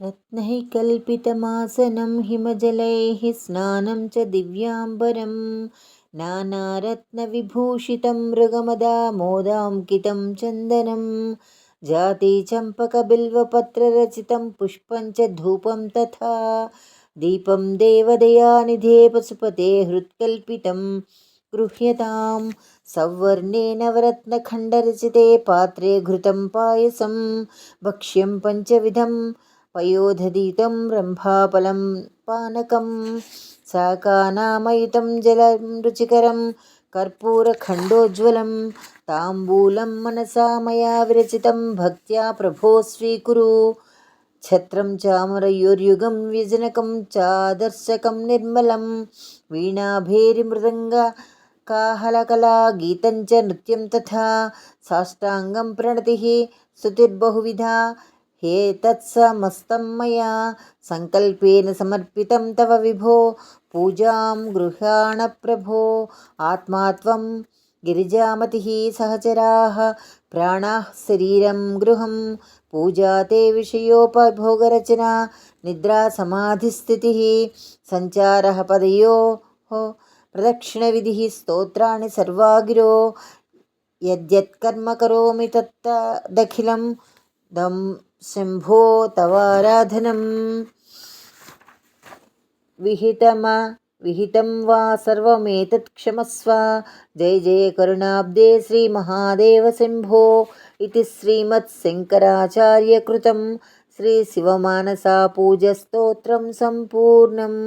रत्नैः कल्पितमासनं हिमजलैः स्नानं च दिव्याम्बरं नानारत्नविभूषितं मृगमदामोदाङ्कितं चन्दनं जातिचम्पकबिल्वपत्ररचितं पुष्पं च धूपं तथा दीपं देवदयानिधे पशुपते हृत्कल्पितं गृह्यतां सौवर्णेन नवरत्नखण्डरचिते पात्रे घृतं पायसं भक्ष्यं पञ्चविधं पयोधदीतं रम्भाफलं पानकं शाकानामयुतं जलं रुचिकरं कर्पूरखण्डोज्ज्वलं ताम्बूलं मनसा मया विरचितं भक्त्या प्रभो स्वीकुरु छत्रं चामरयोर्युगं व्यजनकं चादर्शकं निर्मलं वीणाभेरिमृदङ्ग काहलकला गीतं च नृत्यं तथा साष्टाङ्गं प्रणतिः स्तुतिर्बहुविधा हे तत्समस्तं मया सङ्कल्पेन समर्पितं तव विभो पूजां गृहाण प्रभो आत्मा त्वं गिरिजामतिः सहचराः प्राणाः शरीरं गृहं पूजा ते विषयोपभोगरचना निद्रा समाधिस्थितिः सञ्चारः पदयोः प्रदक्षिणविधिः स्तोत्राणि सर्वागिरो यद्यत्कर्म करोमि तत्तदखिलं दं शम्भो तवाराधनं विहितं वा सर्वमेतत् क्षमस्व जय जय करुणाब्दे श्रीमहादेव शम्भो इति श्रीमत्शङ्कराचार्यकृतं श्रीशिवमानसा पूजस्तोत्रं सम्पूर्णम्।